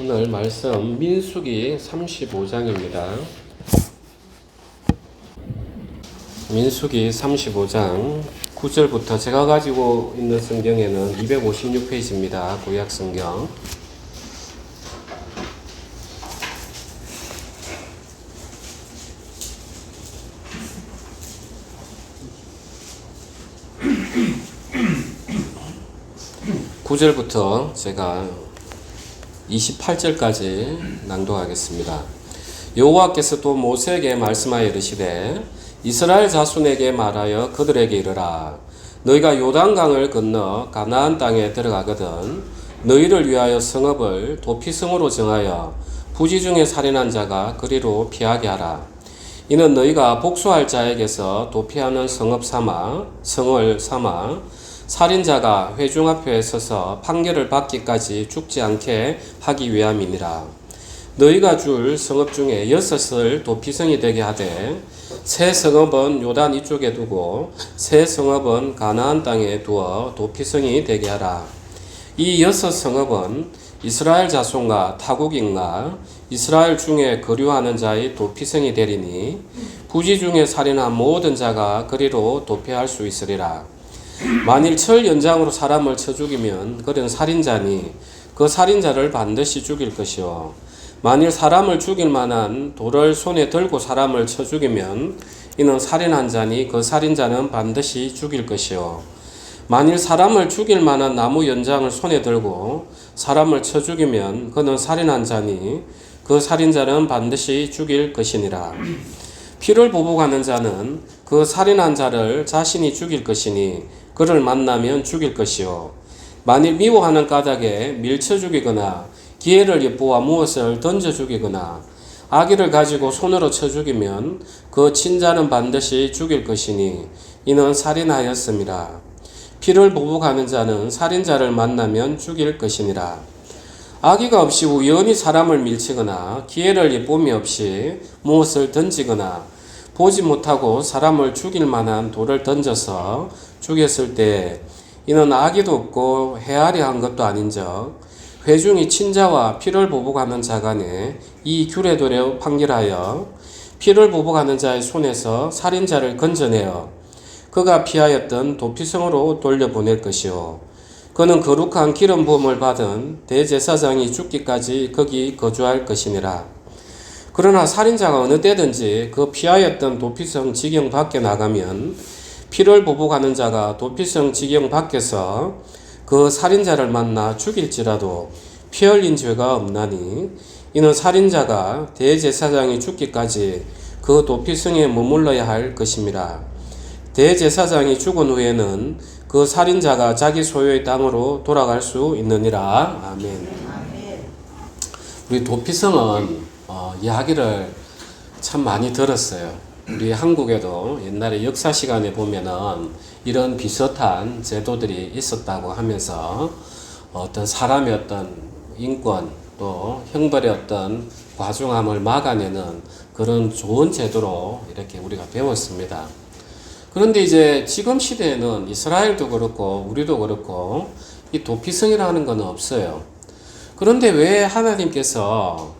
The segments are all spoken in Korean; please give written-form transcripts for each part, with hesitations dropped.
오늘 말씀 민수기 35장입니다. 민수기 35장 9절부터 제가 가지고 있는 성경에는 256페이지입니다. 구약 성경. (9절부터) 제가 28절까지 낭독하겠습니다. 여호와께서 또 모세에게 말씀하여 이르시되 이스라엘 자손에게 말하여 그들에게 이르라. 너희가 요단강을 건너 가나안 땅에 들어가거든 너희를 위하여 성읍을 도피성으로 정하여 부지 중에 살인한 자가 그리로 피하게 하라. 이는 너희가 복수할 자에게서 도피하는 성을 삼아 살인자가 회중 앞에 서서 판결을 받기까지 죽지 않게 하기 위함이니라. 너희가 줄 성읍 중에 6을 도피성이 되게 하되 새 성읍은 요단 이쪽에 두고 새 성읍은 가나안 땅에 두어 도피성이 되게 하라. 이 6 성읍은 이스라엘 자손과 타국인과 이스라엘 중에 거류하는 자의 도피성이 되리니 부지 중에 살인한 모든 자가 그리로 도피할 수 있으리라. 만일 철 연장으로 사람을 쳐 죽이면 그는 살인자니 그 살인자를 반드시 죽일 것이요. 만일 사람을 죽일 만한 돌을 손에 들고 사람을 쳐 죽이면 이는 살인한 자니 그 살인자는 반드시 죽일 것이요. 만일 사람을 죽일 만한 나무 연장을 손에 들고 사람을 쳐 죽이면 그는 살인한 자니 그 살인자는 반드시 죽일 것이니라. 피를 보복하는 자는 그 살인한 자를 자신이 죽일 것이니 그를 만나면 죽일 것이요. 만일 미워하는 까닭에 밀쳐 죽이거나 기회를 엿보아 무엇을 던져 죽이거나 아기를 가지고 손으로 쳐 죽이면 그 친자는 반드시 죽일 것이니 이는 살인하였음이라. 피를 보복하는 자는 살인자를 만나면 죽일 것이니라. 아기가 없이 우연히 사람을 밀치거나 기회를 엿봄이 없이 무엇을 던지거나 보지 못하고 사람을 죽일 만한 돌을 던져서 죽였을 때 이는 악의도 없고 헤아려 한 것도 아닌즉 회중이 친자와 피를 보복하는 자 간에 이 규례대로 판결하여 피를 보복하는 자의 손에서 살인자를 건져내어 그가 피하였던 도피성으로 돌려보낼 것이요. 그는 거룩한 기름 부음을 받은 대제사장이 죽기까지 거기 거주할 것이니라. 그러나 살인자가 어느 때든지 그 피하였던 도피성 지경 밖에 나가면 피를 보복하는 자가 도피성 지경 밖에서 그 살인자를 만나 죽일지라도 피 흘린 죄가 없나니 이는 살인자가 대제사장이 죽기까지 그 도피성에 머물러야 할 것임이라. 대제사장이 죽은 후에는 그 살인자가 자기 소유의 땅으로 돌아갈 수 있느니라. 아멘. 우리 도피성은 이야기를 참 많이 들었어요. 우리 한국에도 옛날에 역사 시간에 보면은 이런 비슷한 제도들이 있었다고 하면서 어떤 사람의 어떤 인권 또 형벌의 어떤 과중함을 막아내는 그런 좋은 제도로 이렇게 우리가 배웠습니다. 그런데 이제 지금 시대에는 이스라엘도 그렇고 우리도 그렇고 이 도피성이라는 건 없어요. 그런데 왜 하나님께서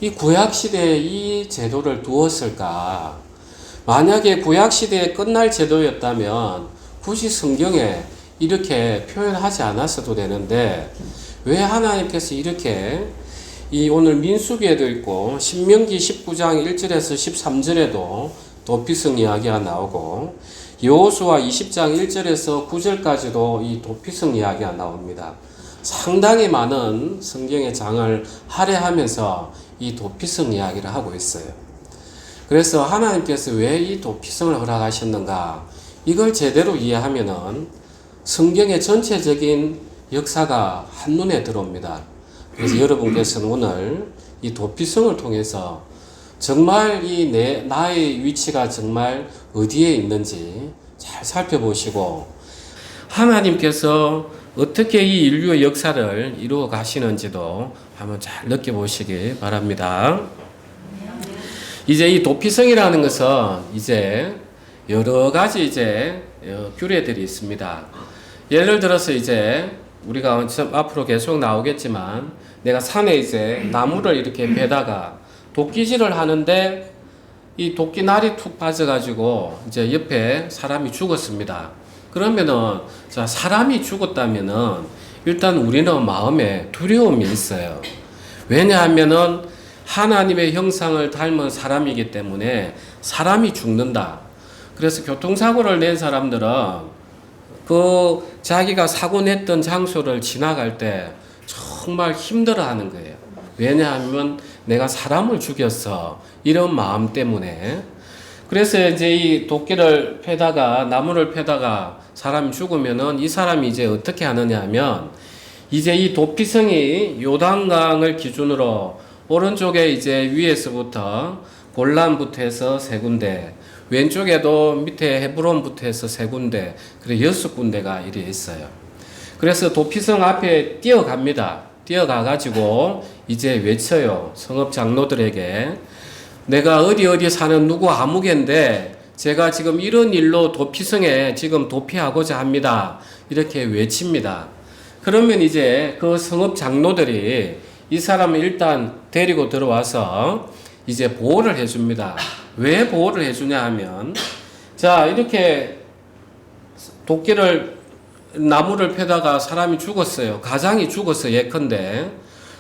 이 구약시대에 이 제도를 두었을까? 만약에 구약시대에 끝날 제도였다면 굳이 성경에 이렇게 표현하지 않았어도 되는데 왜 하나님께서 이렇게 이 오늘 민수기에도 있고 신명기 19장 1절에서 13절에도 도피성 이야기가 나오고 여호수아 20장 1절에서 9절까지도 이 도피성 이야기가 나옵니다. 상당히 많은 성경의 장을 할애하면서 이 도피성 이야기를 하고 있어요. 그래서 하나님께서 왜 이 도피성을 허락하셨는가? 이걸 제대로 이해하면은 성경의 전체적인 역사가 한눈에 들어옵니다. 그래서 여러분께서는 오늘 이 도피성을 통해서 정말 나의 위치가 정말 어디에 있는지 잘 살펴보시고 하나님께서 어떻게 이 인류의 역사를 이루어 가시는지도 한번 잘 느껴보시기 바랍니다. 이제 이 도피성이라는 것은 이제 여러 가지 규례들이 있습니다. 예를 들어서 이제 우리가 앞으로 계속 나오겠지만 내가 산에 이제 나무를 이렇게 베다가 도끼질을 하는데 이 도끼 날이 툭 빠져가지고 이제 옆에 사람이 죽었습니다. 그러면은 자 사람이 죽었다면은 일단 우리는 마음에 두려움이 있어요. 왜냐하면은 하나님의 형상을 닮은 사람이기 때문에 사람이 죽는다. 그래서 교통사고를 낸 사람들은 그 자기가 사고 냈던 장소를 지나갈 때 정말 힘들어하는 거예요. 왜냐하면 내가 사람을 죽였어. 이런 마음 때문에. 그래서 이제 이 도끼를 패다가 나무를 패다가 사람이 죽으면은 이 사람이 이제 어떻게 하느냐 하면 이제 이 도피성이 요단강을 기준으로 오른쪽에 이제 위에서부터 골란부터 해서 세 군데, 왼쪽에도 밑에 헤브론부터 해서 세 군데, 그리고 6군데가 이래 있어요. 그래서 도피성 앞에 뛰어갑니다. 뛰어가가지고 이제 외쳐요. 성읍 장로들에게. 내가 어디 사는 누구 아무개인데 제가 지금 이런 일로 도피성에 지금 도피하고자 합니다. 이렇게 외칩니다. 그러면 이제 그 성읍 장로들이 이 사람을 일단 데리고 들어와서 이제 보호를 해줍니다. 왜 보호를 해주냐 하면 자 이렇게 도끼를 나무를 패다가 사람이 죽었어요. 가장이 죽었어요. 예컨대.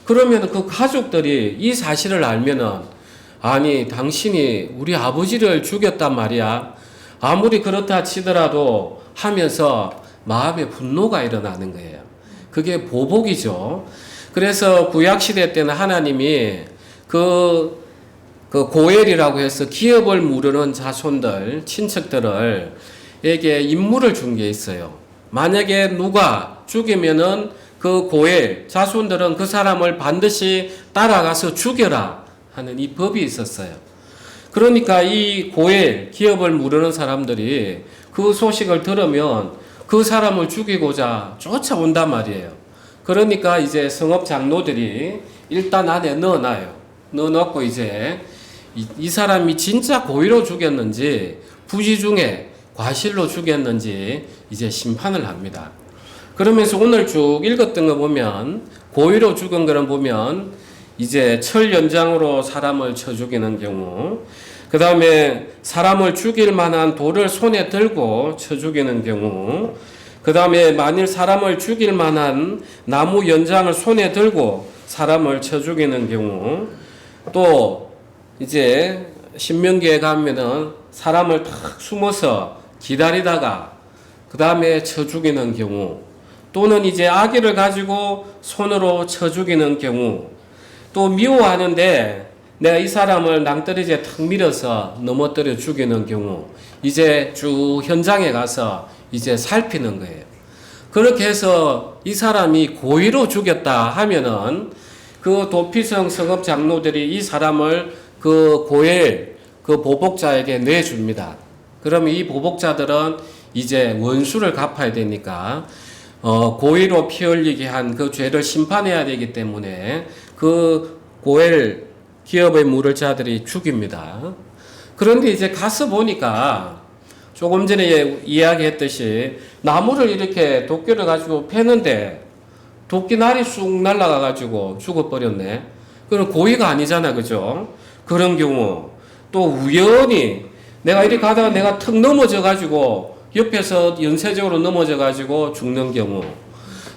그러면 그 가족들이 이 사실을 알면은 아니 당신이 우리 아버지를 죽였단 말이야. 아무리 그렇다 치더라도 하면서 마음에 분노가 일어나는 거예요. 그게 보복이죠. 그래서 구약시대 때는 하나님이 그 고엘이라고 해서 기업을 무르는 자손들, 친척들을 에게 임무를 준 게 있어요. 만약에 누가 죽이면은 그 고엘, 자손들은 그 사람을 반드시 따라가서 죽여라 하는 이 법이 있었어요. 그러니까 이 고엘, 기업을 무르는 사람들이 그 소식을 들으면 그 사람을 죽이고자 쫓아온단 말이에요. 그러니까 이제 성읍 장로들이 일단 안에 넣어놔요. 넣어놓고 이제 이 사람이 진짜 고의로 죽였는지 부지 중에 과실로 죽였는지 이제 심판을 합니다. 그러면서 오늘 쭉 읽었던 거 보면 고의로 죽은 거는 보면 이제 철 연장으로 사람을 쳐 죽이는 경우, 그 다음에 사람을 죽일 만한 돌을 손에 들고 쳐 죽이는 경우, 그 다음에 만일 사람을 죽일 만한 나무 연장을 손에 들고 사람을 쳐 죽이는 경우, 또 이제 신명기에 가면은 사람을 탁 숨어서 기다리다가 그 다음에 쳐 죽이는 경우, 또는 이제 아기를 가지고 손으로 쳐 죽이는 경우, 또 미워하는데 내가 이 사람을 낭떠러지에 탁 밀어서 넘어뜨려 죽이는 경우, 이제 쭉 현장에 가서 이제 살피는 거예요. 그렇게 해서 이 사람이 고의로 죽였다 하면은 그 도피성 성읍 장로들이 이 사람을 그 고엘, 그 보복자에게 내줍니다. 그러면 이 보복자들은 이제 원수를 갚아야 되니까 고의로 피 흘리게 한 그 죄를 심판해야 되기 때문에 그 고엘 기업의 물을 자들이 죽입니다. 그런데 이제 가서 보니까 조금 전에 이야기했듯이 나무를 이렇게 도끼를 가지고 패는데 도끼 날이 쑥 날아가 가지고 죽어버렸네. 그건 고의가 아니잖아, 그죠? 그런 경우 또 우연히 내가 이렇게 가다가 내가 턱 넘어져 가지고 옆에서 연쇄적으로 넘어져 가지고 죽는 경우,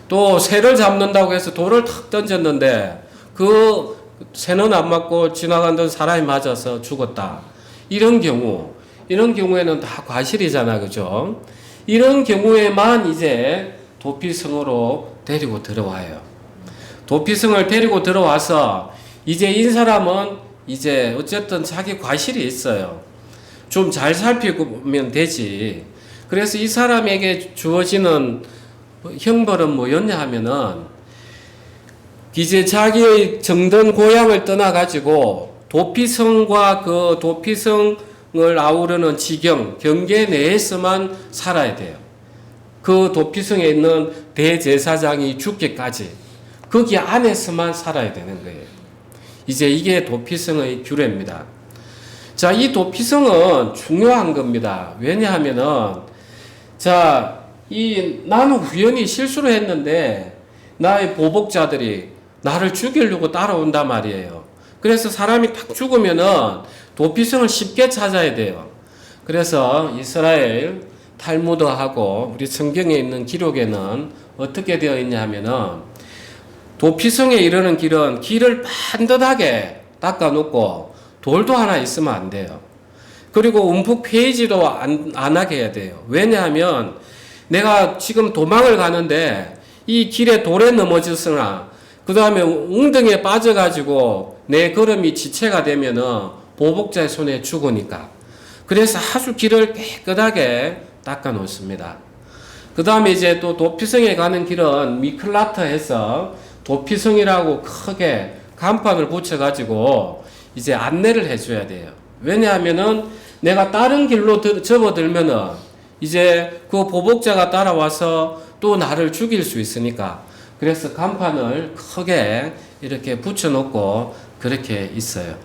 또 새를 잡는다고 해서 돌을 탁 던졌는데 그 새는 안 맞고 지나가던 사람이 맞아서 죽었다. 이런 경우에는 다 과실이잖아, 그죠? 이런 경우에만 이제 도피성으로 데리고 들어와요. 도피성을 데리고 들어와서 이제 이 사람은 이제 어쨌든 자기 과실이 있어요. 좀 잘 살피면 되지. 그래서 이 사람에게 주어지는 형벌은 뭐였냐 하면은 이제 자기의 정든 고향을 떠나가지고 도피성과 그 도피성을 아우르는 지경, 경계 내에서만 살아야 돼요. 그 도피성에 있는 대제사장이 죽기까지 거기 안에서만 살아야 되는 거예요. 이제 이게 도피성의 규례입니다. 자, 이 도피성은 중요한 겁니다. 왜냐하면은 자, 나는 우연히 실수를 했는데 나의 보복자들이 나를 죽이려고 따라온단 말이에요. 그래서 사람이 딱 죽으면은 도피성을 쉽게 찾아야 돼요. 그래서 이스라엘 탈무드하고 우리 성경에 있는 기록에는 어떻게 되어 있냐 하면은 도피성에 이르는 길은 길을 반듯하게 닦아놓고 돌도 하나 있으면 안 돼요. 그리고 움푹 페이지도 안 하게 해야 돼요. 왜냐하면 내가 지금 도망을 가는데 이 길에 돌에 넘어졌으나 그 다음에 웅덩이에 빠져가지고 내 걸음이 지체가 되면은 보복자의 손에 죽으니까. 그래서 아주 길을 깨끗하게 닦아 놓습니다. 그 다음에 이제 또 도피성에 가는 길은 미클라트해서 도피성이라고 크게 간판을 붙여가지고 이제 안내를 해줘야 돼요. 왜냐하면은 내가 다른 길로 접어들면은 이제 그 보복자가 따라와서 또 나를 죽일 수 있으니까. 그래서 간판을 크게 이렇게 붙여놓고 그렇게 있어요.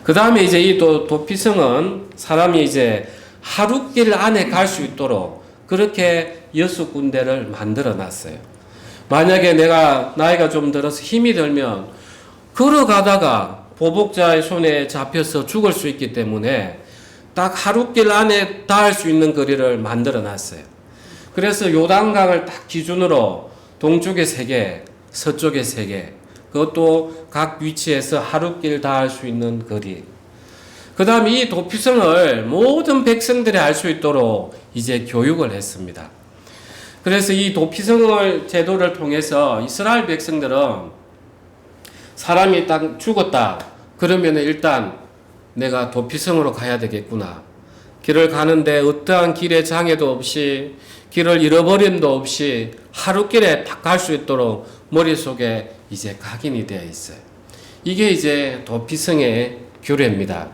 그 다음에 이제 이 도피성은 사람이 이제 하룻길 안에 갈 수 있도록 그렇게 6군데를 만들어 놨어요. 만약에 내가 나이가 좀 들어서 힘이 들면 걸어가다가 보복자의 손에 잡혀서 죽을 수 있기 때문에 딱 하룻길 안에 닿을 수 있는 거리를 만들어 놨어요. 그래서 요단강을 딱 기준으로 동쪽에 3개, 서쪽에 3개, 그것도 각 위치에서 하룻길 닿을 수 있는 거리. 그 다음에 이 도피성을 모든 백성들이 알 수 있도록 이제 교육을 했습니다. 그래서 이 도피성을 제도를 통해서 이스라엘 백성들은 사람이 딱 죽었다. 그러면 일단 내가 도피성으로 가야 되겠구나. 길을 가는데 어떠한 길의 장애도 없이 길을 잃어버림도 없이 하룻길에 딱 갈 수 있도록 머릿속에 이제 각인이 되어 있어요. 이게 이제 도피성의 규례입니다.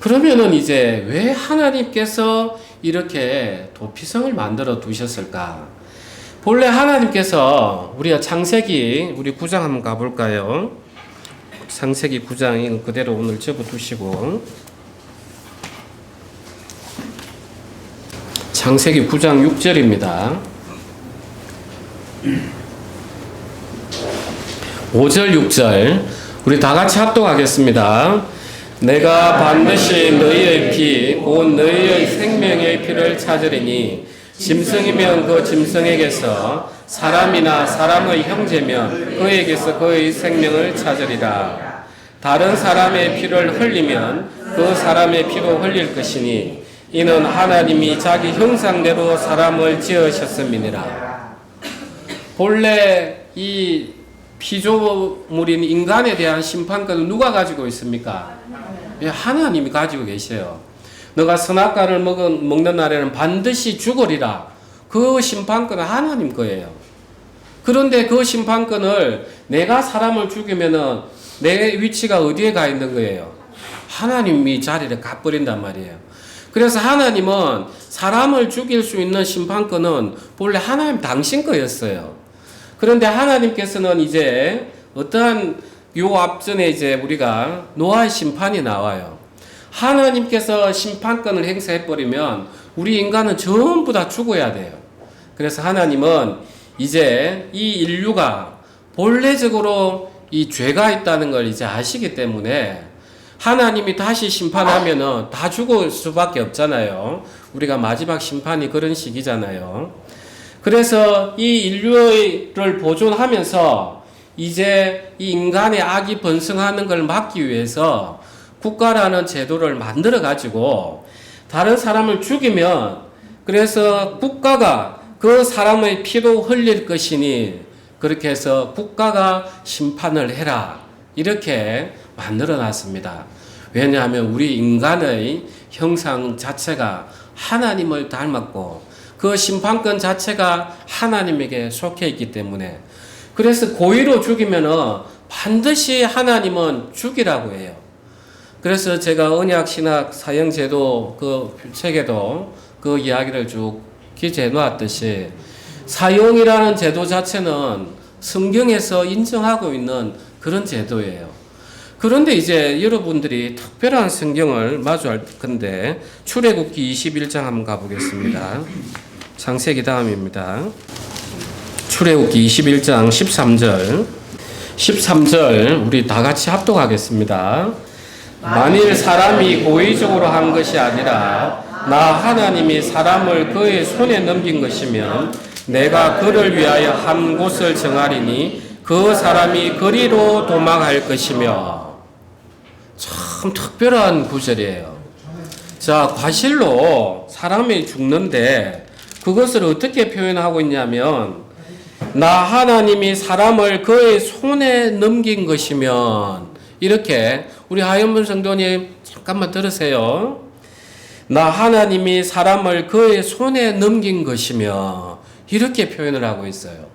그러면은 이제 왜 하나님께서 이렇게 도피성을 만들어 두셨을까? 본래 하나님께서 우리가 창세기 우리 9장 한번 가볼까요? 창세기 9장 그대로 오늘 접어 두시고 창세기 9장 6절입니다. 5절 6절 우리 다 같이 합독하겠습니다. 내가 반드시 너희의 피, 곧 너희의 생명의 피를 찾으리니 짐승이면 그 짐승에게서 사람이나 사람의 형제면 그에게서 그의 생명을 찾으리라. 다른 사람의 피를 흘리면 그 사람의 피로 흘릴 것이니 이는 하나님이 자기 형상대로 사람을 지으셨음이니라. 본래 이 피조물인 인간에 대한 심판권은 누가 가지고 있습니까? 하나님이 가지고 계셔요. 너가 선악과를 먹는 날에는 반드시 죽으리라. 그 심판권은 하나님 거예요. 그런데 그 심판권을 내가 사람을 죽이면은 내 위치가 어디에 가 있는 거예요? 하나님이 자리를 가버린단 말이에요. 그래서 하나님은 사람을 죽일 수 있는 심판권은 본래 하나님 당신 거였어요. 그런데 하나님께서는 이제 어떠한 요 앞전에 이제 우리가 노아의 심판이 나와요. 하나님께서 심판권을 행사해버리면 우리 인간은 전부 다 죽어야 돼요. 그래서 하나님은 이제 이 인류가 본래적으로 이 죄가 있다는 걸 이제 아시기 때문에 하나님이 다시 심판하면은 다 죽을 수밖에 없잖아요. 우리가 마지막 심판이 그런 시기잖아요. 그래서 이 인류를 보존하면서 이제 이 인간의 악이 번성하는 걸 막기 위해서 국가라는 제도를 만들어 가지고 다른 사람을 죽이면 그래서 국가가 그 사람의 피도 흘릴 것이니 그렇게 해서 국가가 심판을 해라 이렇게 만들어 놨습니다. 왜냐하면 우리 인간의 형상 자체가 하나님을 닮았고 그 심판권 자체가 하나님에게 속해 있기 때문에 그래서 고의로 죽이면은 반드시 하나님은 죽이라고 해요. 그래서 제가 언약 신학 사형 제도 그 책에도 그 이야기를 쭉 기재해 놓았듯이 사형이라는 제도 자체는 성경에서 인정하고 있는 그런 제도예요. 그런데 이제 여러분들이 특별한 성경을 마주할 건데 출애굽기 21장 한번 가보겠습니다. 창세기 다음입니다. 출애굽기 21장 13절 13절 우리 다 같이 합독하겠습니다. 만일 사람이 고의적으로 한 것이 아니라 나 하나님이 사람을 그의 손에 넘긴 것이면 내가 그를 위하여 한 곳을 정하리니 그 사람이 그리로 도망할 것이며. 참 특별한 구절이에요. 자, 과실로 사람이 죽는데 그것을 어떻게 표현하고 있냐면 나 하나님이 사람을 그의 손에 넘긴 것이면, 이렇게 우리 하연문 성도님 잠깐만 들으세요. 나 하나님이 사람을 그의 손에 넘긴 것이며, 이렇게 표현을 하고 있어요.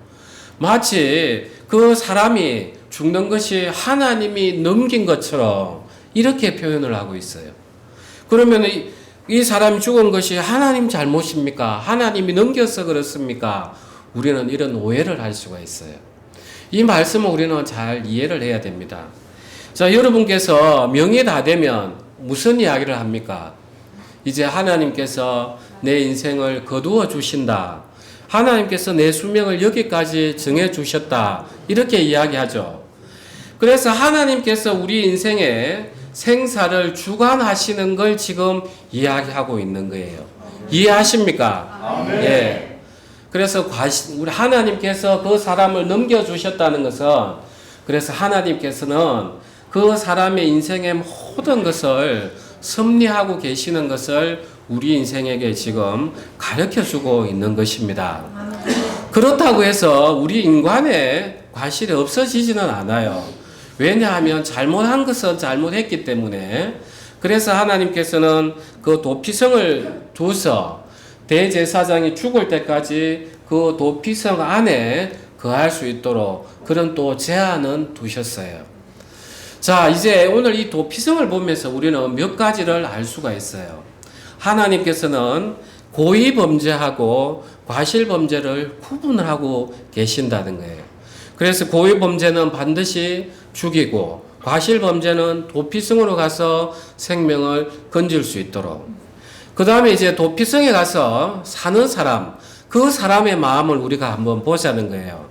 마치 그 사람이 죽는 것이 하나님이 넘긴 것처럼 이렇게 표현을 하고 있어요. 그러면 이 사람이 죽은 것이 하나님 잘못입니까? 하나님이 넘겨서 그렇습니까? 우리는 이런 오해를 할 수가 있어요. 이 말씀을 우리는 잘 이해를 해야 됩니다. 자, 여러분께서 명이 다 되면 무슨 이야기를 합니까? 이제 하나님께서 내 인생을 거두어 주신다. 하나님께서 내 수명을 여기까지 정해 주셨다. 이렇게 이야기하죠. 그래서 하나님께서 우리 인생의 생사를 주관하시는 걸 지금 이야기하고 있는 거예요. 이해하십니까? 예. 그래서 우리 하나님께서 그 사람을 넘겨주셨다는 것은, 그래서 하나님께서는 그 사람의 인생의 모든 것을 섭리하고 계시는 것을 우리 인생에게 지금 가르쳐 주고 있는 것입니다. 그렇다고 해서 우리 인간의 과실이 없어지지는 않아요. 왜냐하면 잘못한 것은 잘못했기 때문에. 그래서 하나님께서는 그 도피성을 줘서 대제사장이 죽을 때까지 그 도피성 안에 거할 수 있도록 그런 또 제한은 두셨어요. 자, 이제 오늘 이 도피성을 보면서 우리는 몇 가지를 알 수가 있어요. 하나님께서는 고의 범죄하고 과실 범죄를 구분을 하고 계신다는 거예요. 그래서 고의 범죄는 반드시 죽이고 과실 범죄는 도피성으로 가서 생명을 건질 수 있도록. 그 다음에 이제 도피성에 가서 사는 사람, 그 사람의 마음을 우리가 한번 보자는 거예요.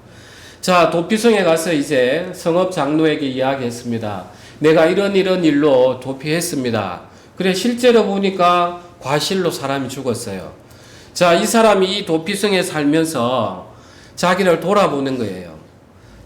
자, 도피성에 가서 이제 성읍 장로에게 이야기했습니다. 내가 이런 일로 도피했습니다. 그래, 실제로 보니까 과실로 사람이 죽었어요. 자, 이 사람이 이 도피성에 살면서 자기를 돌아보는 거예요.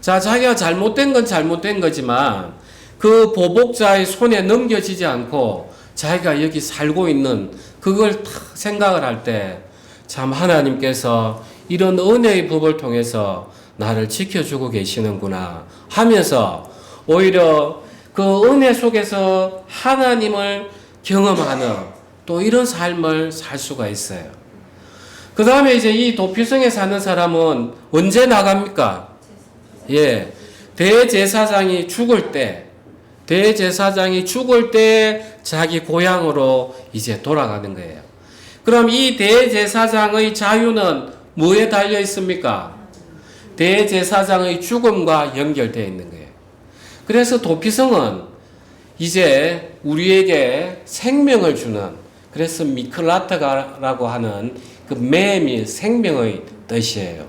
자, 자기가 잘못된 건 잘못된 거지만 그 보복자의 손에 넘겨지지 않고 자기가 여기 살고 있는 그걸 탁 생각을 할 때 참 하나님께서 이런 은혜의 법을 통해서 나를 지켜주고 계시는구나 하면서 오히려 그 은혜 속에서 하나님을 경험하는 또 이런 삶을 살 수가 있어요. 그 다음에 이제 이 도피성에 사는 사람은 언제 나갑니까? 예, 대제사장이 죽을 때 자기 고향으로 이제 돌아가는 거예요. 그럼 이 대제사장의 자유는 뭐에 달려 있습니까? 대제사장의 죽음과 연결되어 있는 거예요. 그래서 도피성은 이제 우리에게 생명을 주는, 그래서 미클라트라고 하는 그 매미 생명의 뜻이에요.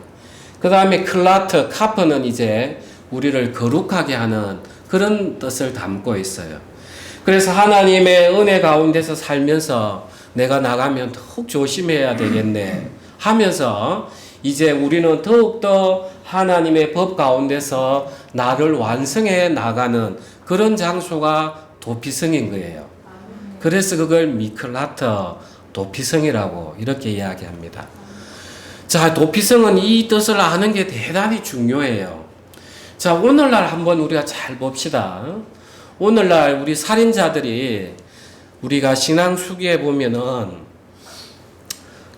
그 다음에 클라트, 카프는 이제 우리를 거룩하게 하는 그런 뜻을 담고 있어요. 그래서 하나님의 은혜 가운데서 살면서 내가 나가면 더욱 조심해야 되겠네 하면서 이제 우리는 더욱더 하나님의 법 가운데서 나를 완성해 나가는 그런 장소가 도피성인 거예요. 그래서 그걸 미클라터 도피성이라고 이렇게 이야기합니다. 자, 도피성은 이 뜻을 아는 게 대단히 중요해요. 자, 오늘날 한번 우리가 잘 봅시다. 오늘날 우리 살인자들이 우리가 신앙 수기에 보면은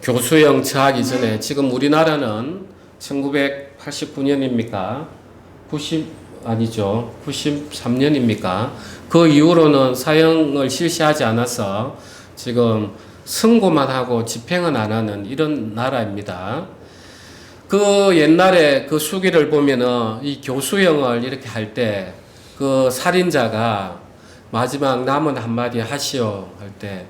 교수형 처하기 전에 지금 우리나라는 1989년입니까? 93년입니까? 그 이후로는 사형을 실시하지 않아서 지금 선고만 하고 집행은 안 하는 이런 나라입니다. 그 옛날에 그 수기를 보면은 이 교수형을 이렇게 할 때 그 살인자가 마지막 남은 한마디 하시오 할 때,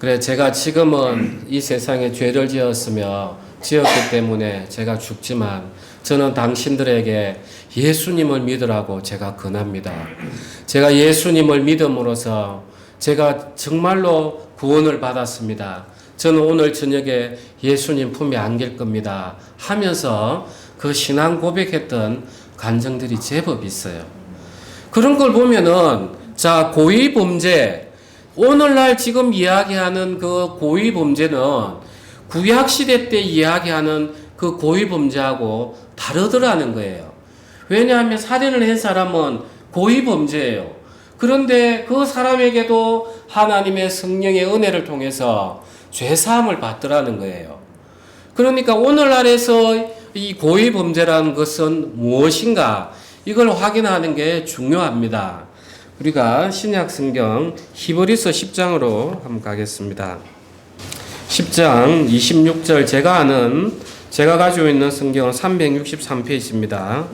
그래 제가 지금은 이 세상에 죄를 지었기 때문에 제가 죽지만 저는 당신들에게 예수님을 믿으라고 제가 권합니다. 제가 예수님을 믿음으로써 제가 정말로 구원을 받았습니다. 저는 오늘 저녁에 예수님 품에 안길 겁니다. 하면서 그 신앙 고백했던 간증들이 제법 있어요. 그런 걸 보면은, 자, 고의범죄, 오늘날 지금 이야기하는 그 고의범죄는 구약시대 때 이야기하는 그 고의범죄하고 다르더라는 거예요. 왜냐하면 살인을 한 사람은 고의범죄예요. 그런데 그 사람에게도 하나님의 성령의 은혜를 통해서 죄사함을 받더라는 거예요. 그러니까 오늘날에서 이 고의범죄라는 것은 무엇인가, 이걸 확인하는 게 중요합니다. 우리가 신약 성경 히브리서 10장으로 한번 가겠습니다. 10장 26절, 제가 가지고 있는 성경은 363페이지입니다.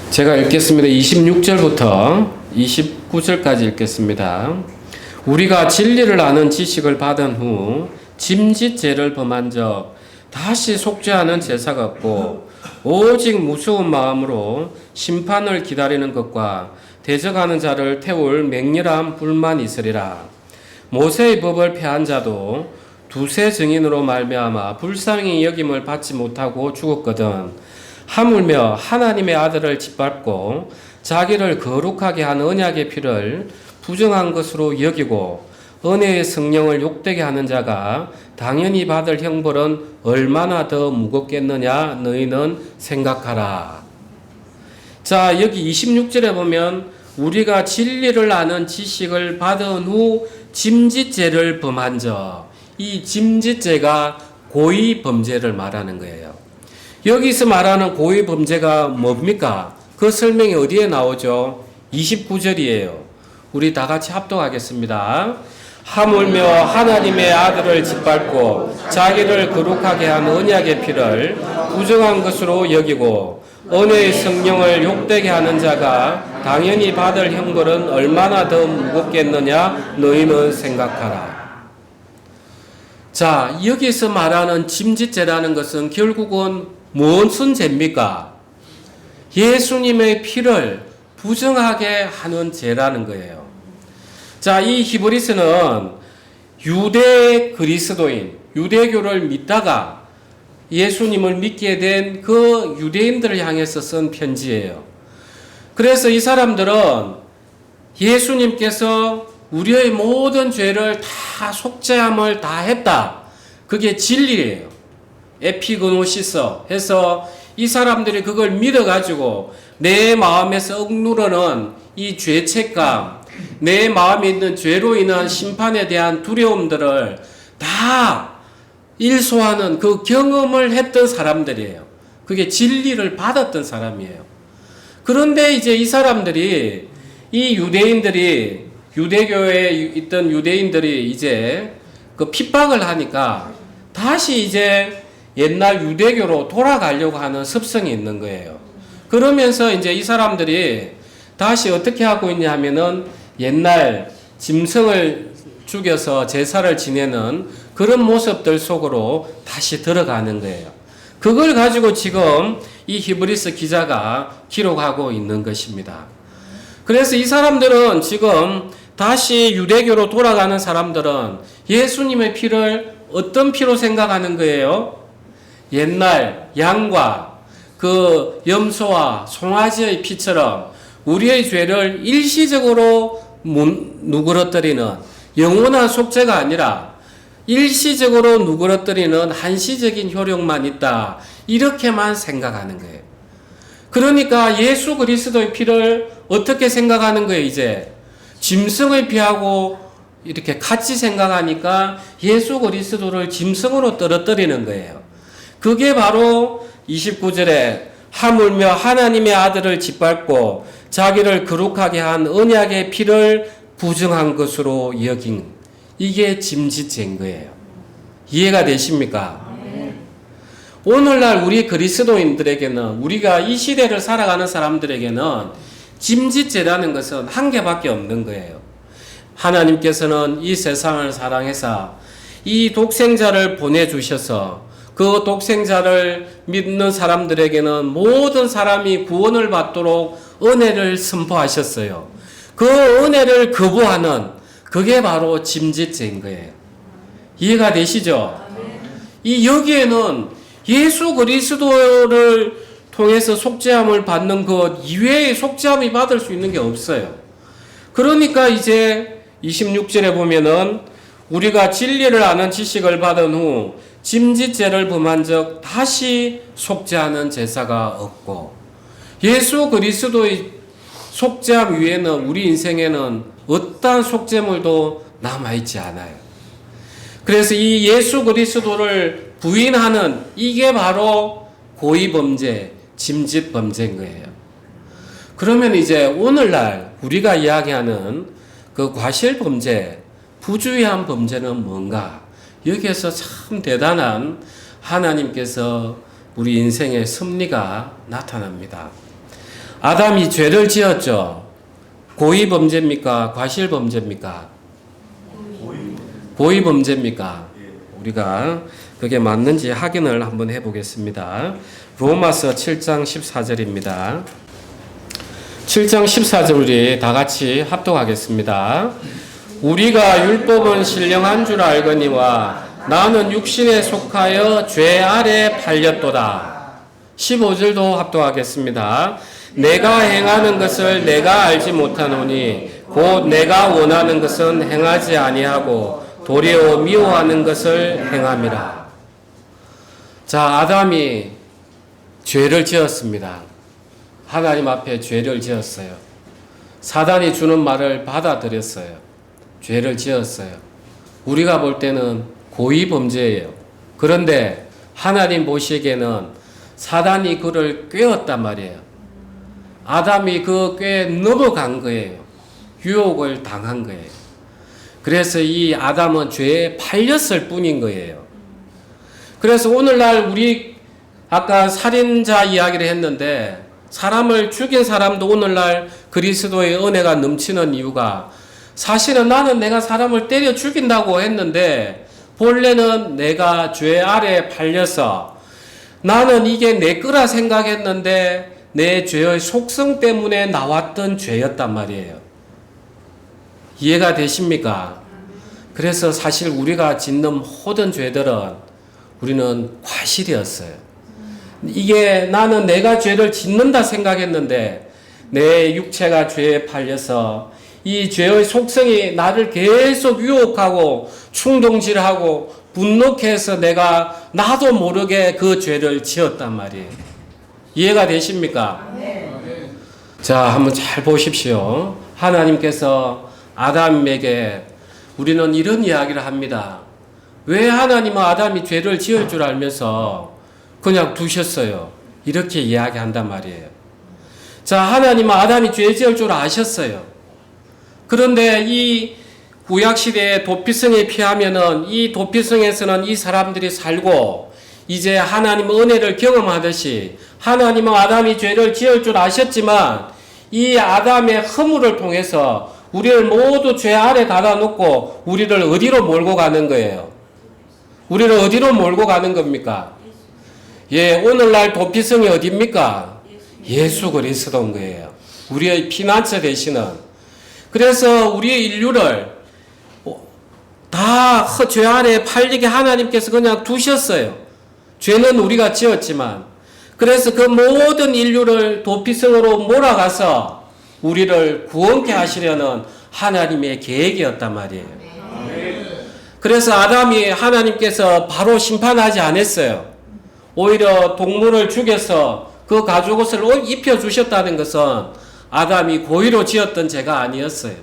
제가 읽겠습니다. 26절부터 29절까지 읽겠습니다. 우리가 진리를 아는 지식을 받은 후 짐짓죄를 범한 적 다시 속죄하는 제사가 없고 오직 무서운 마음으로 심판을 기다리는 것과 대적하는 자를 태울 맹렬한 불만이 있으리라. 모세의 법을 폐한 자도 두세 증인으로 말미암아 불쌍히 여김을 받지 못하고 죽었거든. 하물며 하나님의 아들을 짓밟고 자기를 거룩하게 한 언약의 피를 부정한 것으로 여기고 은혜의 성령을 욕되게 하는 자가 당연히 받을 형벌은 얼마나 더 무겁겠느냐 너희는 생각하라. 자, 여기 26절에 보면 우리가 진리를 아는 지식을 받은 후 짐짓죄를 범한 적, 이 짐짓죄가 고의범죄를 말하는 거예요. 여기서 말하는 고의범죄가 뭡니까? 그 설명이 어디에 나오죠? 29절이에요. 우리 다 같이 합독하겠습니다. 하물며 하나님의 아들을 짓밟고 자기를 거룩하게 한 언약의 피를 부정한 것으로 여기고 은혜의 성령을 욕되게 하는 자가 당연히 받을 형벌은 얼마나 더 무겁겠느냐 너희는 생각하라. 자, 여기서 말하는 짐짓죄라는 것은 결국은 무슨 죄입니까? 예수님의 피를 부정하게 하는 죄라는 거예요. 자, 이 히브리서는 유대 그리스도인, 유대교를 믿다가 예수님을 믿게 된 그 유대인들을 향해서 쓴 편지예요. 그래서 이 사람들은 예수님께서 우리의 모든 죄를 다 속죄함을 다 했다. 그게 진리예요. 에피그노시서 해서 이 사람들이 그걸 믿어가지고 내 마음에서 억누르는 이 죄책감, 내 마음에 있는 죄로 인한 심판에 대한 두려움들을 다 일소하는 그 경험을 했던 사람들이에요. 그게 진리를 받았던 사람이에요. 그런데 이제 이 사람들이, 이 유대인들이, 유대교에 있던 유대인들이 이제 그 핍박을 하니까 다시 이제 옛날 유대교로 돌아가려고 하는 습성이 있는 거예요. 그러면서 이제 이 사람들이 다시 어떻게 하고 있냐 하면은 옛날 짐승을 죽여서 제사를 지내는 그런 모습들 속으로 다시 들어가는 거예요. 그걸 가지고 지금 이 히브리서 기자가 기록하고 있는 것입니다. 그래서 이 사람들은 지금 다시 유대교로 돌아가는 사람들은 예수님의 피를 어떤 피로 생각하는 거예요? 옛날 양과 그 염소와 송아지의 피처럼 우리의 죄를 일시적으로 누그러뜨리는 영원한 속죄가 아니라 일시적으로 누그러뜨리는 한시적인 효력만 있다. 이렇게만 생각하는 거예요. 그러니까 예수 그리스도의 피를 어떻게 생각하는 거예요, 이제? 짐승의 피하고 이렇게 같이 생각하니까 예수 그리스도를 짐승으로 떨어뜨리는 거예요. 그게 바로 29절에 하물며 하나님의 아들을 짓밟고 자기를 거룩하게 한 언약의 피를 부정한 것으로 여긴, 이게 짐짓죄인 거예요. 이해가 되십니까? 오늘날 우리 그리스도인들에게는, 우리가 이 시대를 살아가는 사람들에게는 짐짓죄라는 것은 한 개밖에 없는 거예요. 하나님께서는 이 세상을 사랑해서 이 독생자를 보내주셔서 그 독생자를 믿는 사람들에게는 모든 사람이 구원을 받도록 은혜를 선포하셨어요. 그 은혜를 거부하는 그게 바로 짐짓죄인 거예요. 이해가 되시죠? 이 여기에는 예수 그리스도를 통해서 속죄함을 받는 것 이외에 속죄함이 받을 수 있는 게 없어요. 그러니까 이제 26절에 보면은 우리가 진리를 아는 지식을 받은 후 짐짓죄를 범한 적 다시 속죄하는 제사가 없고, 예수 그리스도의 속죄함 위에는 우리 인생에는 어떠한 속죄물도 남아있지 않아요. 그래서 이 예수 그리스도를 부인하는 이게 바로 고의범죄, 짐짓범죄인 거예요. 그러면 이제 오늘날 우리가 이야기하는 그 과실범죄, 부주의한 범죄는 뭔가? 여기에서 참 대단한 하나님께서 우리 인생의 섭리가 나타납니다. 아담이 죄를 지었죠. 고의범죄입니까? 과실범죄입니까? 고의범죄입니까? 우리가 그게 맞는지 확인을 한번 해보겠습니다. 로마서 7장 14절입니다. 7장 14절 우리 다 같이 합독하겠습니다. 우리가 율법은 신령한 줄 알거니와 나는 육신에 속하여 죄 아래 팔렸도다. 15절도 합독하겠습니다. 내가 행하는 것을 내가 알지 못하노니 곧 내가 원하는 것은 행하지 아니하고 도리어 미워하는 것을 행함이라. 자, 아담이 죄를 지었습니다. 하나님 앞에 죄를 지었어요. 사단이 주는 말을 받아들였어요. 죄를 지었어요. 우리가 볼 때는 고의범죄예요. 그런데 하나님 보시기에는 사단이 그를 꿰었단 말이에요. 아담이 그 꾀에 넘어간 거예요. 유혹을 당한 거예요. 그래서 이 아담은 죄에 팔렸을 뿐인 거예요. 그래서 오늘날 우리 아까 살인자 이야기를 했는데, 사람을 죽인 사람도 오늘날 그리스도의 은혜가 넘치는 이유가, 사실은 나는 내가 사람을 때려 죽인다고 했는데 본래는 내가 죄 아래 팔려서 나는 이게 내 거라 생각했는데 내 죄의 속성 때문에 나왔던 죄였단 말이에요. 이해가 되십니까? 그래서 사실 우리가 짓는 모든 죄들은 우리는 과실이었어요. 이게 나는 내가 죄를 짓는다 생각했는데 내 육체가 죄에 팔려서 이 죄의 속성이 나를 계속 유혹하고 충동질하고 분노케 해서 내가 나도 모르게 그 죄를 지었단 말이에요. 이해가 되십니까? 네. 자, 한번 잘 보십시오. 하나님께서 아담에게 우리는 이런 이야기를 합니다. 왜 하나님은 아담이 죄를 지을 줄 알면서 그냥 두셨어요? 이렇게 이야기한단 말이에요. 자, 하나님은 아담이 죄 지을 줄 아셨어요. 그런데 이 구약시대의 도피성에 피하면은 이 도피성에서는 이 사람들이 살고 이제 하나님 은혜를 경험하듯이 하나님은 아담이 죄를 지을 줄 아셨지만 이 아담의 허물을 통해서 우리를 모두 죄 아래 닫아놓고 우리를 어디로 몰고 가는 거예요? 우리를 어디로 몰고 가는 겁니까? 예, 오늘날 도피성이 어디입니까? 예수 그리스도인 거예요. 우리의 피난처 되시는. 그래서 우리의 인류를 다 죄 아래 팔리게 하나님께서 그냥 두셨어요. 죄는 우리가 지었지만. 그래서 그 모든 인류를 도피성으로 몰아가서 우리를 구원케 하시려는 하나님의 계획이었단 말이에요. 그래서 아담이 하나님께서 바로 심판하지 않았어요. 오히려 동물을 죽여서 그 가죽옷을 입혀주셨다는 것은 아담이 고의로 지었던 죄가 아니었어요.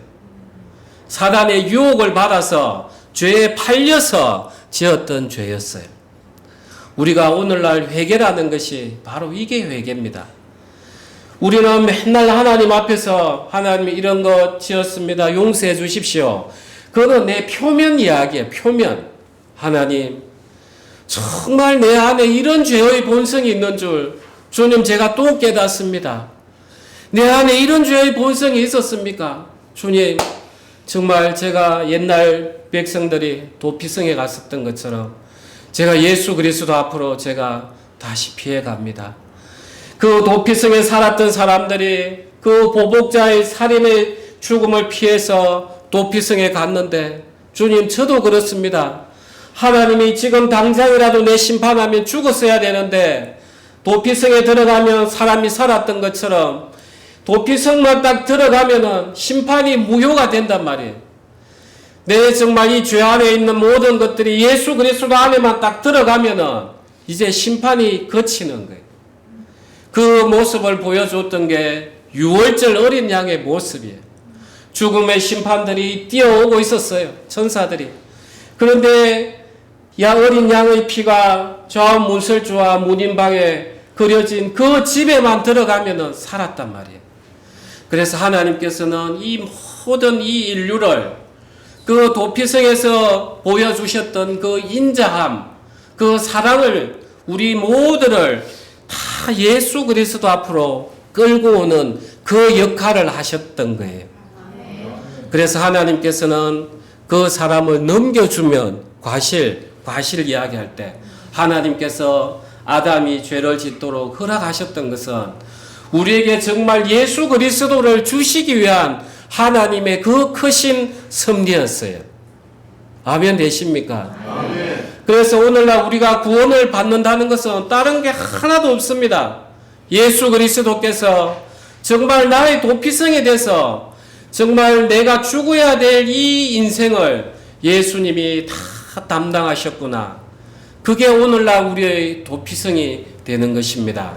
사단의 유혹을 받아서 죄에 팔려서 지었던 죄였어요. 우리가 오늘날 회개라는 것이 바로 이게 회개입니다. 우리는 맨날 하나님 앞에서 하나님이 이런 거 지었습니다. 용서해 주십시오. 그거는 내 표면 이야기예요. 표면. 하나님, 정말 내 안에 이런 죄의 본성이 있는 줄 주님 제가 또 깨닫습니다. 내 안에 이런 죄의 본성이 있었습니까? 주님, 정말 제가 옛날 백성들이 도피성에 갔었던 것처럼 제가 예수 그리스도 앞으로 제가 다시 피해갑니다. 그 도피성에 살았던 사람들이 그 보복자의 살인의 죽음을 피해서 도피성에 갔는데, 주님, 저도 그렇습니다. 하나님이 지금 당장이라도 내 심판하면 죽었어야 되는데, 도피성에 들어가면 사람이 살았던 것처럼 도피성만 딱 들어가면은 심판이 무효가 된단 말이에요. 내 정말 이 죄 안에 있는 모든 것들이 예수 그리스도 안에만 딱 들어가면은 이제 심판이 그치는 거예요. 그 모습을 보여줬던 게 유월절 어린 양의 모습이에요. 죽음의 심판들이 뛰어오고 있었어요. 천사들이. 그런데 어린 양의 피가 저 문설주와 문인방에 그려진 그 집에만 들어가면은 살았단 말이에요. 그래서 하나님께서는 이 모든 이 인류를 그 도피성에서 보여주셨던 그 인자함, 그 사랑을, 우리 모두를 다 예수 그리스도 앞으로 끌고 오는 그 역할을 하셨던 거예요. 그래서 하나님께서는 그 사람을 넘겨주면 과실 이야기할 때 하나님께서 아담이 죄를 짓도록 허락하셨던 것은 우리에게 정말 예수 그리스도를 주시기 위한 하나님의 그 크신 섭리였어요. 아멘 되십니까? 아멘. 그래서 오늘날 우리가 구원을 받는다는 것은 다른 게 하나도 없습니다. 예수 그리스도께서 정말 나의 도피성에 대해서 정말 내가 죽어야 될 이 인생을 예수님이 다 담당하셨구나. 그게 오늘날 우리의 도피성이 되는 것입니다.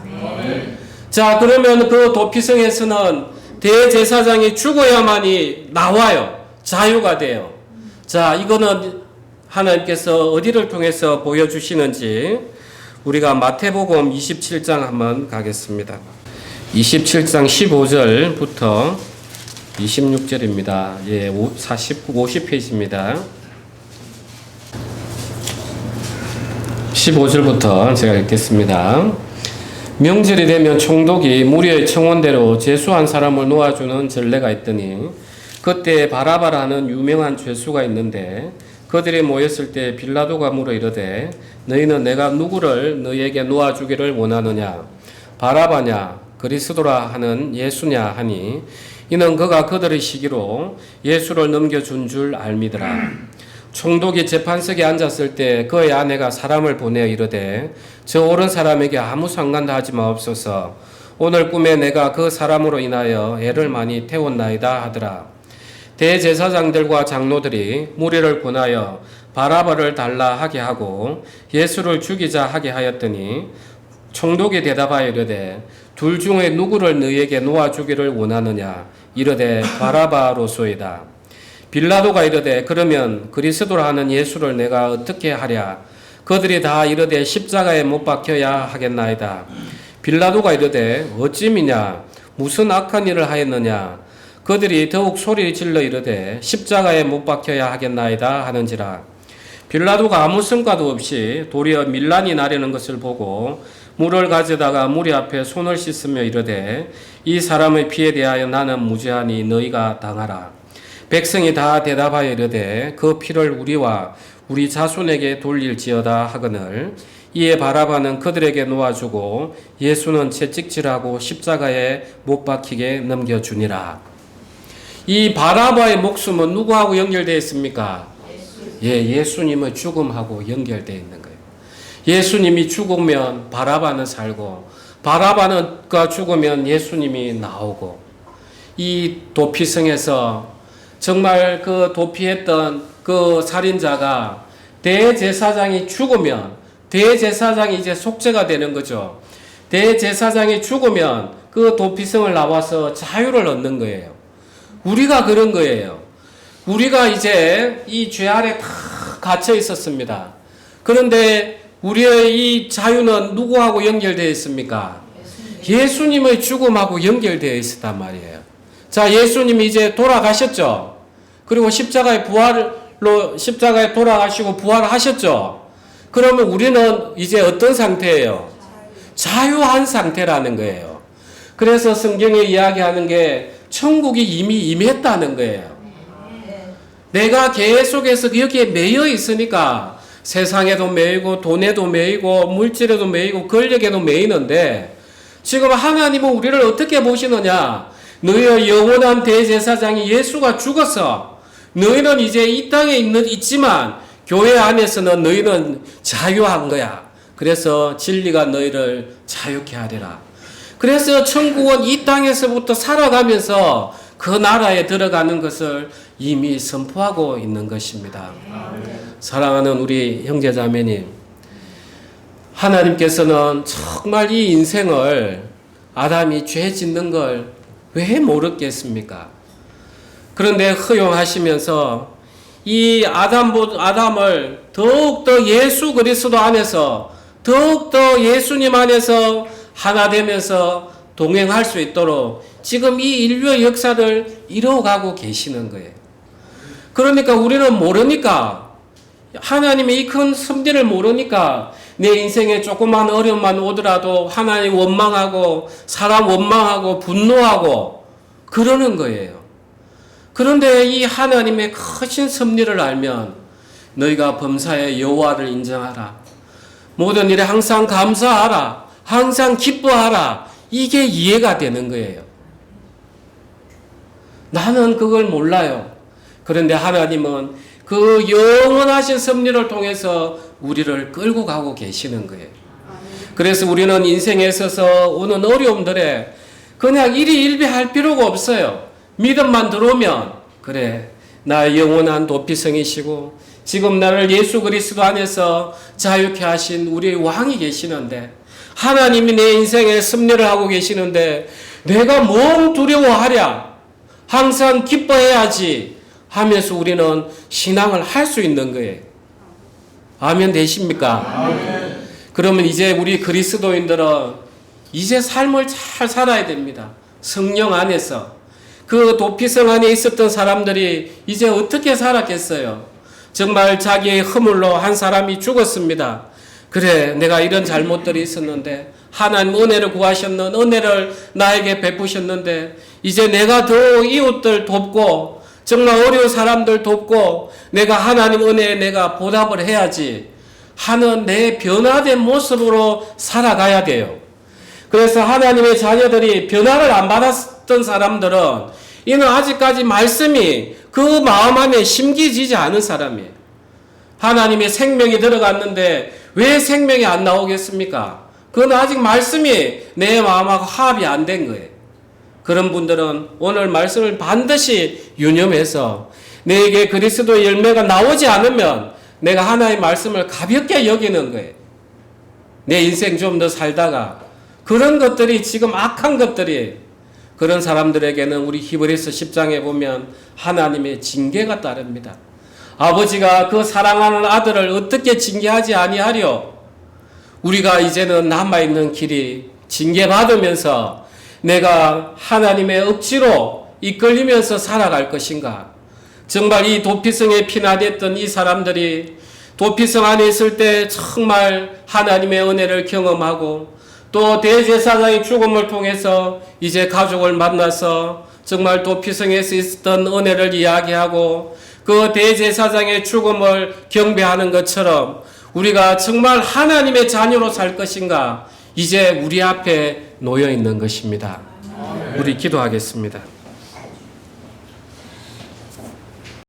자, 그러면 그 도피성에서는 대제사장이 죽어야만이 나와요. 자유가 돼요. 자, 이거는 하나님께서 어디를 통해서 보여주시는지 우리가 마태복음 27장 한번 가겠습니다. 27장 15절부터 26절입니다. 예, 50페이지입니다. 15절부터 제가 읽겠습니다. 명절이 되면 총독이 무리의 청원대로 재수한 사람을 놓아주는 전례가 있더니 그때 바라바라는 유명한 죄수가 있는데 그들이 모였을 때 빌라도가 물어 이르되 너희는 내가 누구를 너희에게 놓아주기를 원하느냐 바라바냐 그리스도라 하는 예수냐 하니 이는 그가 그들의 시기로 예수를 넘겨준 줄 알미더라. 총독이 재판석에 앉았을 때 그의 아내가 사람을 보내어 이르되 저 옳은 사람에게 아무 상관도 하지 마옵소서. 오늘 꿈에 내가 그 사람으로 인하여 애를 많이 태웠나이다 하더라. 대제사장들과 장로들이 무리를 권하여 바라바를 달라 하게 하고 예수를 죽이자 하게 하였더니 총독이 대답하여 이르되 둘 중에 누구를 너희에게 놓아주기를 원하느냐 이르되 바라바로소이다. 빌라도가 이르되 그러면 그리스도라 하는 예수를 내가 어떻게 하랴. 그들이 다 이르되 십자가에 못 박혀야 하겠나이다. 빌라도가 이르되 어찌미냐 무슨 악한 일을 하였느냐. 그들이 더욱 소리 질러 이르되 십자가에 못 박혀야 하겠나이다 하는지라. 빌라도가 아무 성과도 없이 도리어 밀란이 나려는 것을 보고 물을 가져다가 무리 앞에 손을 씻으며 이르되 이 사람의 피에 대하여 나는 무죄하니 너희가 당하라. 백성이 다 대답하여 이르되 그 피를 우리와 우리 자손에게 돌릴지어다 하거늘 이에 바라바는 그들에게 놓아주고 예수는 채찍질하고 십자가에 못 박히게 넘겨주니라. 이 바라바의 목숨은 누구하고 연결되어 있습니까? 예수님의 죽음하고 연결되어 있는 거예요. 예수님이 죽으면 바라바는 살고 바라바가 죽으면 예수님이 나오고 이 도피성에서 정말 그 도피했던 그 살인자가 대제사장이 죽으면 대제사장이 이제 속죄가 되는 거죠. 대제사장이 죽으면 그 도피성을 나와서 자유를 얻는 거예요. 우리가 그런 거예요. 우리가 이제 이 죄 아래 다 갇혀 있었습니다. 그런데 우리의 이 자유는 누구하고 연결되어 있습니까? 예수님의 죽음하고 연결되어 있었단 말이에요. 자, 예수님이 이제 돌아가셨죠. 그리고 십자가에 돌아가시고 부활하셨죠. 그러면 우리는 이제 어떤 상태예요? 자유한 상태라는 거예요. 그래서 성경에 이야기하는 게 천국이 이미 임했다는 거예요. 내가 계속해서 여기에 매여 있으니까 세상에도 매이고 돈에도 매이고 물질에도 매이고 권력에도 매이는데 지금 하나님은 우리를 어떻게 보시느냐? 너희의 영원한 대제사장이 예수가 죽어서 너희는 이제 이 땅에 있지만 교회 안에서는 너희는 자유한 거야. 그래서 진리가 너희를 자유케 하리라. 그래서 천국은 이 땅에서부터 살아가면서 그 나라에 들어가는 것을 이미 선포하고 있는 것입니다. 사랑하는 우리 형제자매님, 하나님께서는 정말 이 인생을 아담이 죄 짓는 걸 왜 모르겠습니까? 그런데 허용하시면서 이 아담을 더욱더 예수 그리스도 안에서 더욱더 예수님 안에서 하나 되면서 동행할 수 있도록 지금 이 인류의 역사를 이루어가고 계시는 거예요. 그러니까 우리는 모르니까, 하나님의 이 큰 섭리를 모르니까 내 인생에 조그만 어려움만 오더라도 하나님 원망하고 사람 원망하고 분노하고 그러는 거예요. 그런데 이 하나님의 크신 섭리를 알면 너희가 범사의 여호와를 인정하라. 모든 일에 항상 감사하라. 항상 기뻐하라. 이게 이해가 되는 거예요. 나는 그걸 몰라요. 그런데 하나님은 그 영원하신 섭리를 통해서 우리를 끌고 가고 계시는 거예요. 그래서 우리는 인생에 있어서 오는 어려움들에 그냥 일희일비할 필요가 없어요. 믿음만 들어오면 그래, 나의 영원한 도피성이시고 지금 나를 예수 그리스도 안에서 자유케 하신 우리 왕이 계시는데, 하나님이 내 인생에 섭리를 하고 계시는데 내가 뭔 두려워하랴, 항상 기뻐해야지 하면서 우리는 신앙을 할 수 있는 거예요. 아멘 되십니까? 아멘. 그러면 이제 우리 그리스도인들은 이제 삶을 잘 살아야 됩니다. 성령 안에서. 그 도피성 안에 있었던 사람들이 이제 어떻게 살았겠어요? 정말 자기의 허물로 한 사람이 죽었습니다. 그래, 내가 이런 잘못들이 있었는데 하나님 은혜를 구하셨는, 은혜를 나에게 베푸셨는데 이제 내가 더 이웃들 돕고 정말 어려운 사람들 돕고 내가 하나님 은혜에 내가 보답을 해야지 하는 내 변화된 모습으로 살아가야 돼요. 그래서 하나님의 자녀들이 변화를 안 받았던 사람들은 이는 아직까지 말씀이 그 마음 안에 심기지지 않은 사람이에요. 하나님의 생명이 들어갔는데 왜 생명이 안 나오겠습니까? 그건 아직 말씀이 내 마음하고 합이 안 된 거예요. 그런 분들은 오늘 말씀을 반드시 유념해서 내게 그리스도의 열매가 나오지 않으면 내가 하나님의 말씀을 가볍게 여기는 거예요. 내 인생 좀 더 살다가 그런 것들이 지금 악한 것들이, 그런 사람들에게는 우리 히브리서 10장에 보면 하나님의 징계가 따릅니다. 아버지가 그 사랑하는 아들을 어떻게 징계하지 아니하려? 우리가 이제는 남아있는 길이 징계받으면서 내가 하나님의 억지로 이끌리면서 살아갈 것인가? 정말 이 도피성에 피난했던 이 사람들이 도피성 안에 있을 때 정말 하나님의 은혜를 경험하고 또 대제사장의 죽음을 통해서 이제 가족을 만나서 정말 도피성에서 있었던 은혜를 이야기하고 그 대제사장의 죽음을 경배하는 것처럼 우리가 정말 하나님의 자녀로 살 것인가? 이제 우리 앞에 놓여 있는 것입니다. 우리 기도하겠습니다.